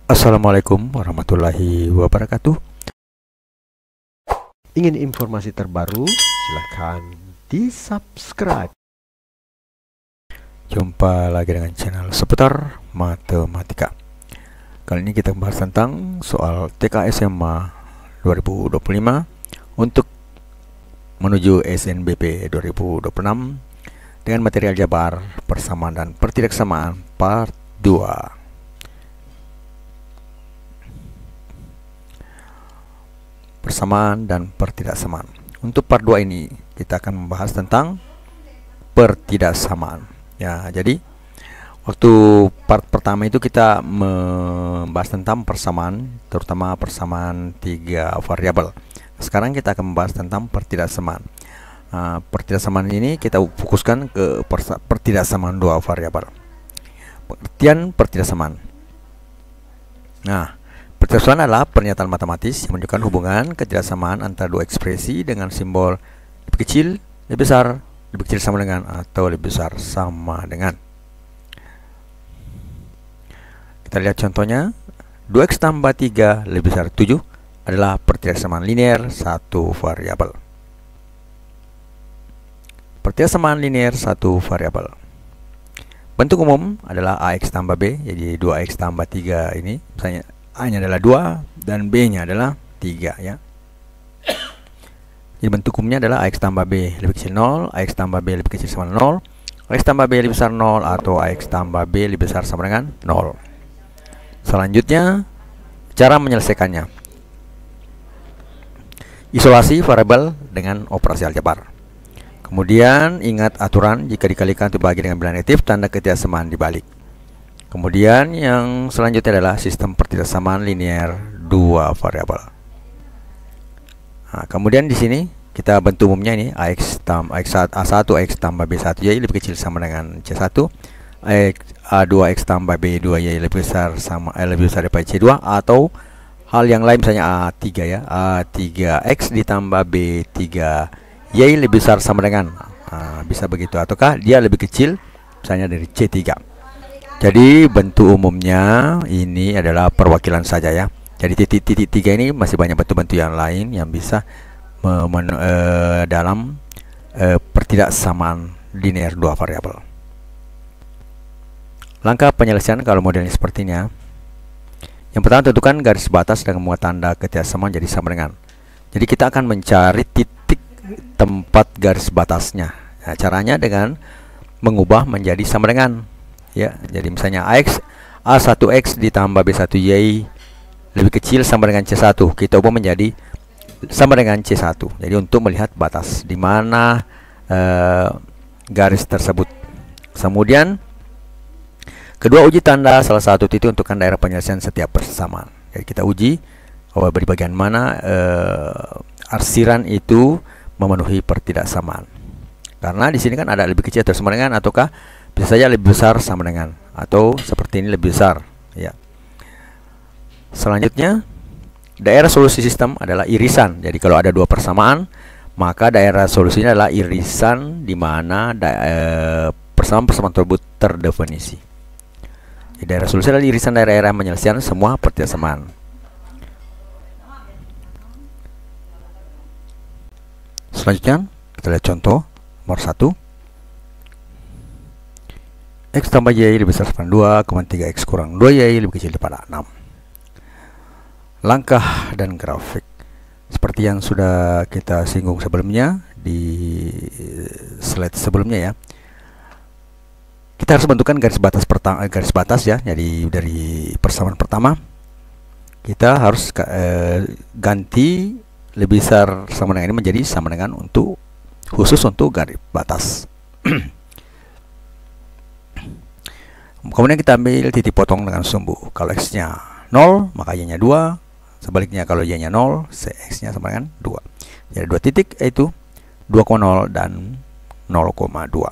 Assalamualaikum warahmatullahi wabarakatuh. Ingin informasi terbaru? Silahkan di subscribe. Jumpa lagi dengan channel seputar matematika. Kali ini kita membahas tentang soal TK SMA 2025 untuk menuju SNBP 2026 dengan materi aljabar, persamaan dan pertidaksamaan part 2. Persamaan dan pertidaksamaan. Untuk part 2 ini kita akan membahas tentang pertidaksamaan. Ya, jadi waktu part pertama itu kita membahas tentang persamaan, terutama persamaan 3 variabel. Sekarang kita akan membahas tentang pertidaksamaan. Pertidaksamaan ini kita fokuskan ke pertidaksamaan 2 variabel. Pengertian pertidaksamaan. Pertidaksamaan adalah pernyataan matematis yang menunjukkan hubungan ketidaksamaan antara dua ekspresi dengan simbol lebih kecil, lebih besar, lebih kecil sama dengan, atau lebih besar sama dengan. Kita lihat contohnya. 2x tambah 3 lebih besar 7 adalah pertidaksamaan linear satu variabel. Pertidaksamaan linear satu variabel. Bentuk umum adalah ax tambah b, jadi 2x tambah 3 ini misalnya A-nya adalah 2 dan B-nya adalah 3 ya. Jadi bentuk umumnya adalah AX tambah B lebih kecil 0, AX tambah B lebih kecil sama 0, AX tambah B lebih besar 0, atau AX tambah B lebih besar sama dengan 0. Selanjutnya, cara menyelesaikannya. Isolasi variabel dengan operasi aljabar. Kemudian ingat aturan, jika dikalikan itu dibagi dengan bilangan negatif, tanda ketidaksamaan dibalik. Kemudian yang selanjutnya adalah sistem pertidaksamaan linear 2 variabel. Kemudian di sini kita bentuk umumnya ini AX A1 X tambah B1 Y lebih kecil sama dengan C1, A2 X tambah B2 Y lebih besar daripada C2, atau hal yang lain misalnya A3 ya, A3 X ditambah B3 Y lebih besar sama dengan, bisa begitu, ataukah dia lebih kecil misalnya dari C3. Jadi bentuk umumnya ini adalah perwakilan saja ya. Jadi titik-titik 3 ini masih banyak bentuk-bentuk yang lain yang bisa dalam pertidaksamaan linear 2 variabel. Langkah penyelesaian kalau modelnya sepertinya. Yang pertama, tentukan garis batas dengan membuat tanda ketidaksamaan jadi sama dengan. Jadi kita akan mencari titik tempat garis batasnya. Nah, caranya dengan mengubah menjadi sama dengan. Ya, jadi misalnya A1X ditambah B1Y lebih kecil sama dengan C1, kita ubah menjadi sama dengan C1. Jadi untuk melihat batas di mana garis tersebut. Kemudian kedua, uji tanda salah satu titik untuk daerah penyelesaian setiap persamaan. Jadi kita uji di bagian mana arsiran itu memenuhi pertidaksamaan. Karena di sini kan ada lebih kecil atau sama dengan, ataukah bisa saja lebih besar sama dengan, atau seperti ini lebih besar ya. Selanjutnya, daerah solusi sistem adalah irisan. Jadi kalau ada dua persamaan, maka daerah solusinya adalah irisan di mana persamaan-persamaan tersebut terdefinisi. Jadi daerah solusi adalah irisan daerah penyelesaian semua pertidaksamaan. Selanjutnya, kita lihat contoh nomor 1. X tambah Y lebih besar daripada 2, 3X kurang 2Y lebih kecil daripada 6. Langkah dan grafik seperti yang sudah kita singgung sebelumnya di slide sebelumnya ya. Kita harus bentukkan garis batas ya. Jadi dari persamaan pertama kita harus ganti lebih besar sama dengan ini menjadi sama dengan khusus untuk garis batas. Kemudian kita ambil titik potong dengan sumbu. Kalau X-nya 0, maka Y-nya 2. Sebaliknya kalau Y-nya 0, X-nya sama dengan 2. Jadi dua titik yaitu 2,0 dan 0,2.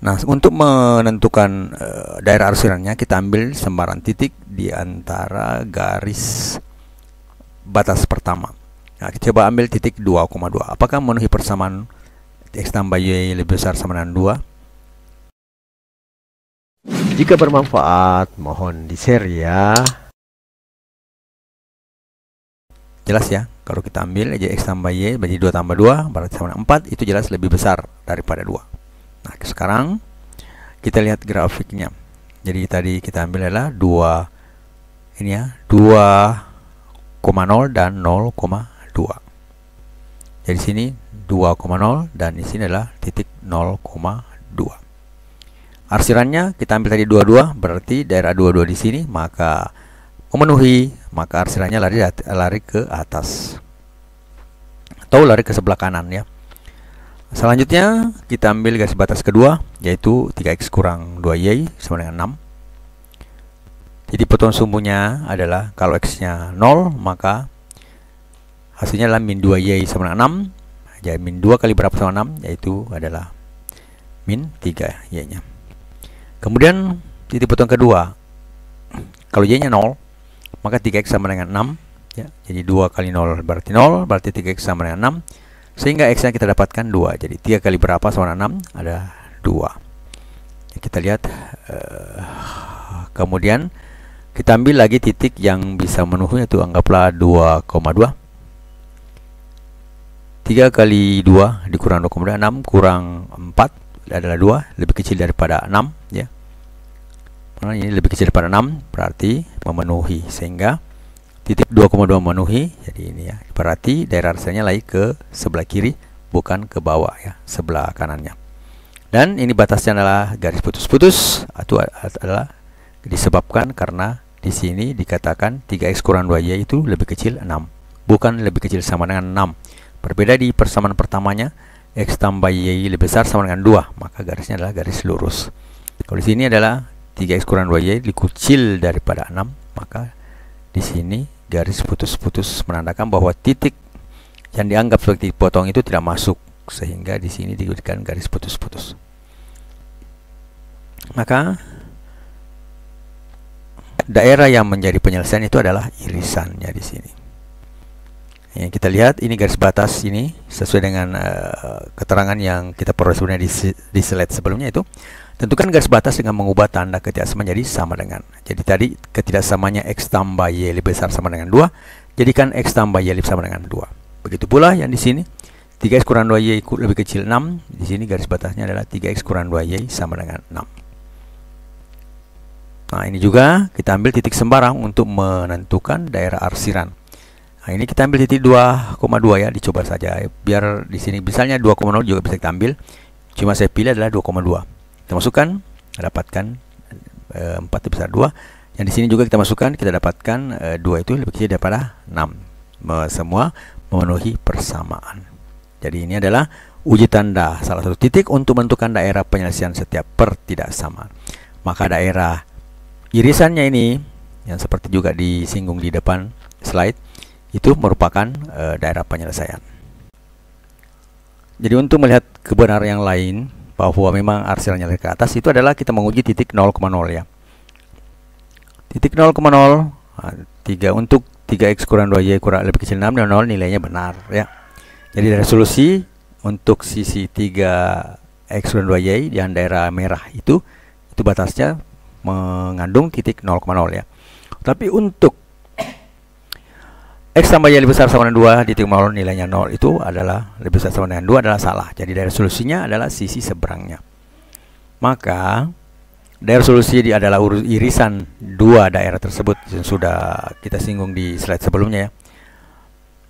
Nah, untuk menentukan daerah arsirannya, kita ambil sembarang titik di antara garis batas pertama. Nah, kita coba ambil titik 2,2. Apakah memenuhi persamaan X tambah Y lebih besar sama dengan 2? Jika bermanfaat, mohon di-share ya. Jelas ya, kalau kita ambil aja X tambah Y berarti 2 tambah 2 berarti sama dengan 4, itu jelas lebih besar daripada 2. Nah, sekarang kita lihat grafiknya. Jadi tadi kita ambil adalah 2 ini ya, 2,0 dan 0,2. Jadi sini 2,0 dan di sini adalah titik 0,2. Arsirannya kita ambil tadi 22, berarti daerah 22 di sini maka memenuhi, maka arsirannya lari ke atas atau lari ke sebelah kanan ya. Selanjutnya kita ambil garis batas kedua, yaitu 3x kurang 2y sama dengan 6. Jadi potongan sumbunya adalah kalau x-nya 0, maka hasilnya adalah min 2y sama dengan 6. Jadi min 2 kali berapa sama 6, yaitu adalah min 3 y-nya. Kemudian titik potong kedua, kalau y-nya 0, maka 3x sama dengan 6 ya. Jadi 2 kali 0 berarti 0, berarti 3x sama dengan 6. Sehingga x-nya kita dapatkan 2. Jadi 3 kali berapa sama dengan 6? Ada 2. Kita lihat kemudian kita ambil lagi titik yang bisa memenuhi, itu anggaplah 2,2. 3 kali 2 dikurang 2,2, 6 kurang 4 adalah 2, lebih kecil daripada 6 ya. Nah, ini lebih kecil daripada 6, berarti memenuhi, sehingga titik 2,2 memenuhi. Jadi ini ya, berarti daerah arsirannya lagi ke sebelah kiri, bukan ke bawah ya, sebelah kanannya. Dan ini batasnya adalah garis putus-putus, itu adalah disebabkan karena di sini dikatakan 3x kurang 2y itu lebih kecil 6, bukan lebih kecil sama dengan 6. Berbeda di persamaan pertamanya, x tambah y lebih besar sama dengan 2, maka garisnya adalah garis lurus. Kalau di sini adalah 3x kurang 2y lebih kecil daripada 6, maka di sini garis putus-putus menandakan bahwa titik yang dianggap sebagai titik potong itu tidak masuk, sehingga di sini diberikan garis putus-putus. Maka daerah yang menjadi penyelesaian itu adalah irisannya di sini. Yang kita lihat ini garis batas ini sesuai dengan keterangan yang kita peroleh sebenarnya di slide sebelumnya itu. Tentukan garis batas dengan mengubah tanda ketidaksamaan menjadi sama dengan. Jadi tadi ketidaksamanya x tambah y lebih besar sama dengan 2, jadikan x tambah y lebih sama dengan 2. Begitu pula yang di sini 3x kurang 2y lebih kecil 6, di sini garis batasnya adalah 3x kurang 2y sama dengan 6. Nah, ini juga kita ambil titik sembarang untuk menentukan daerah arsiran. Nah, ini kita ambil titik 2,2 ya, dicoba saja. Biar di sini misalnya 2,0 juga bisa kita ambil. Cuma saya pilih adalah 2,2. Kita masukkan, dapatkan 4 besar 2. Yang di sini juga kita masukkan, kita dapatkan 2 itu lebih kecil daripada 6. Semua memenuhi persamaan. Jadi ini adalah uji tanda salah satu titik untuk menentukan daerah penyelesaian setiap pertidaksamaan. Maka daerah irisannya ini, yang seperti juga disinggung di depan slide, itu merupakan daerah penyelesaian. Jadi untuk melihat kebenaran yang lain bahwa memang arsirannya ke atas, itu adalah kita menguji titik 0,0 ya. Titik 0,0 3 untuk 3x kurang 2y kurang lebih kecil 6 dan 0 nilainya benar ya. Jadi dari solusi untuk sisi 3x kurang 2y yang daerah merah itu batasnya mengandung titik 0,0 ya. Tapi untuk x tambah y lebih besar sama dengan 2 di titik 0 nilainya 0 itu adalah lebih besar sama dengan 2 adalah salah. Jadi daerah solusinya adalah sisi seberangnya. Maka daerah solusi adalah irisan dua daerah tersebut yang sudah kita singgung di slide sebelumnya ya.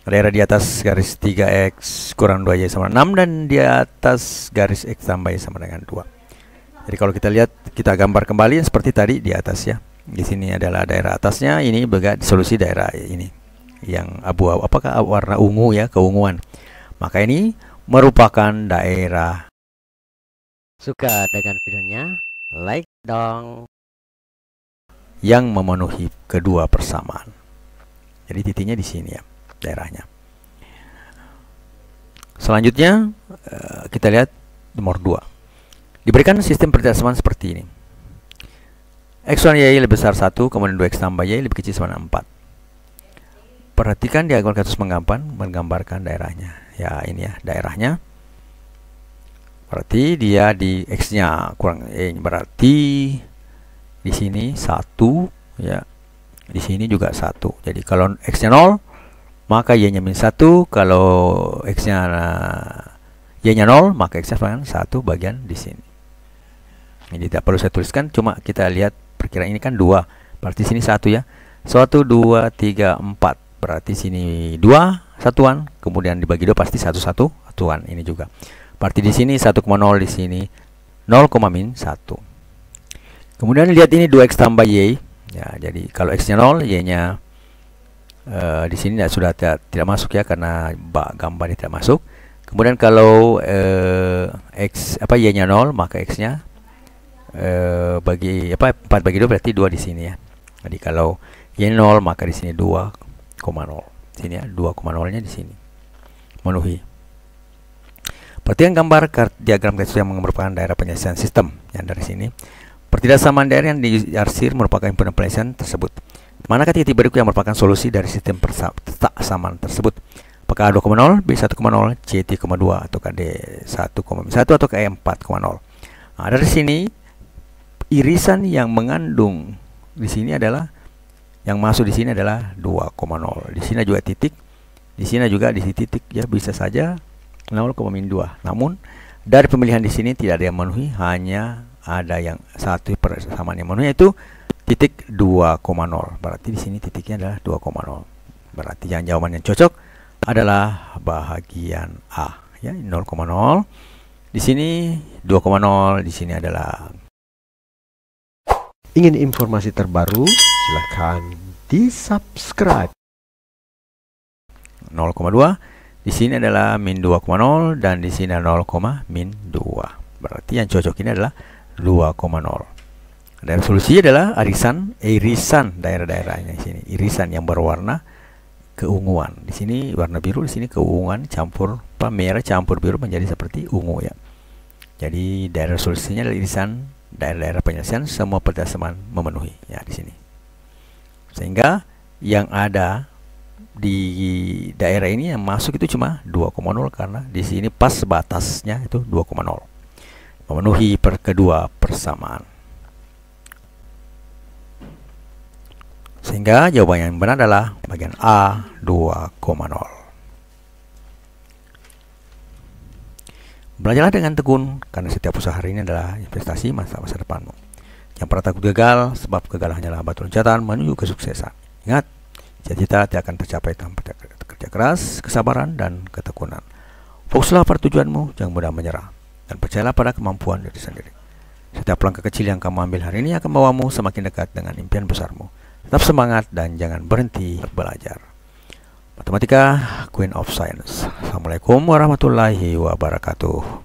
Daerah di atas garis 3x kurang 2y sama 6 dan di atas garis x tambah y sama dengan 2. Jadi kalau kita lihat, kita gambar kembali seperti tadi di atas ya. Di sini adalah daerah atasnya, ini solusi daerah ini yang abu-abu, apakah warna ungu ya, keunguan. Maka ini merupakan daerah. Suka dengan videonya? Like dong. Yang memenuhi kedua persamaan. Jadi titiknya di sini ya, daerahnya. Selanjutnya kita lihat nomor 2. Diberikan sistem pertidaksamaan seperti ini. X1 y lebih besar 1, kemudian 2x tambah y lebih kecil sama dengan 4. Perhatikan diagram kasus menggambarkan daerahnya. Ya, ini ya daerahnya. Berarti dia di x-nya kurang y, berarti di sini 1 ya. Di sini juga 1. Jadi kalau X-nya 0, maka Y-nya min 1. Kalau X-nya Y-nya 0, maka X-nya 1 bagian di sini. Jadi tidak perlu saya tuliskan, cuma kita lihat perkiraan ini kan 2. Berarti sini 1 ya. 1, 2, 3, 4. Berarti sini 2 satuan, kemudian dibagi 2 pasti 1 satuan. Ini juga. Berarti di sini 1,0, di sini 0, min 1. Kemudian lihat ini 2X tambah Y. Ya, jadi kalau X-nya 0, Y-nya di sini sudah tidak masuk ya, karena gambarnya tidak masuk. Kemudian kalau Y-nya 0, maka X-nya bagi 4 bagi 2 berarti 2 di sini ya. Jadi kalau Y 0, maka di sini 2,0. Sini ya, 2,0-nya di sini. Memenuhi. Perhatikan gambar diagram garis yang merupakan daerah penyelesaian sistem yang dari sini. Pertidaksamaan daerah yang diarsir merupakan himpunan penyelesaian tersebut. Manakah titik berikut yang merupakan solusi dari sistem persamaan tersebut? Apakah A 2,0, B 1,0, C 3,2, atau D 1,1, atau E 4,0? Nah, dari sini irisan yang mengandung di sini adalah, yang masuk di sini adalah 2,0. Di sini juga titik, di sini juga di sini titik ya, bisa saja 0,2. Namun dari pemilihan di sini tidak ada yang memenuhi, hanya ada yang satu persamaan yang memenuhi, yaitu titik 2,0. Berarti di sini titiknya adalah 2,0. Berarti yang jawaban yang cocok adalah bahagian A ya, 0,0. Di sini 2,0, di sini adalah. Ingin informasi terbaru? Silakan di-subscribe. 0,2. Di sini adalah min 2,0 dan di sini 0, min 2. Berarti yang cocok ini adalah 2,0. Dan solusinya adalah irisan daerah-daerahnya di sini. Irisan yang berwarna keunguan. Di sini warna biru, di sini keunguan campur merah campur biru menjadi seperti ungu ya. Jadi daerah solusinya adalah irisan daerah-daerah penyelesaian semua pertidaksamaan memenuhi ya di sini. Sehingga yang ada di daerah ini yang masuk itu cuma 2,0 karena di sini pas batasnya itu 2,0. Memenuhi kedua persamaan. Sehingga jawaban yang benar adalah bagian A 2,0. Belajarlah dengan tekun, karena setiap usaha hari ini adalah investasi masa depanmu. Yang pernah takut gagal, sebab kegagalan hanyalah batu loncatan menuju kesuksesan. Ingat, cita-cita tidak akan tercapai tanpa kerja keras, kesabaran, dan ketekunan. Fokuslah pada tujuanmu, jangan mudah menyerah, dan percayalah pada kemampuan diri sendiri. Setiap langkah kecil yang kamu ambil hari ini akan membawamu semakin dekat dengan impian besarmu. Tetap semangat dan jangan berhenti belajar. Matematika, Queen of Science. Assalamualaikum warahmatullahi wabarakatuh.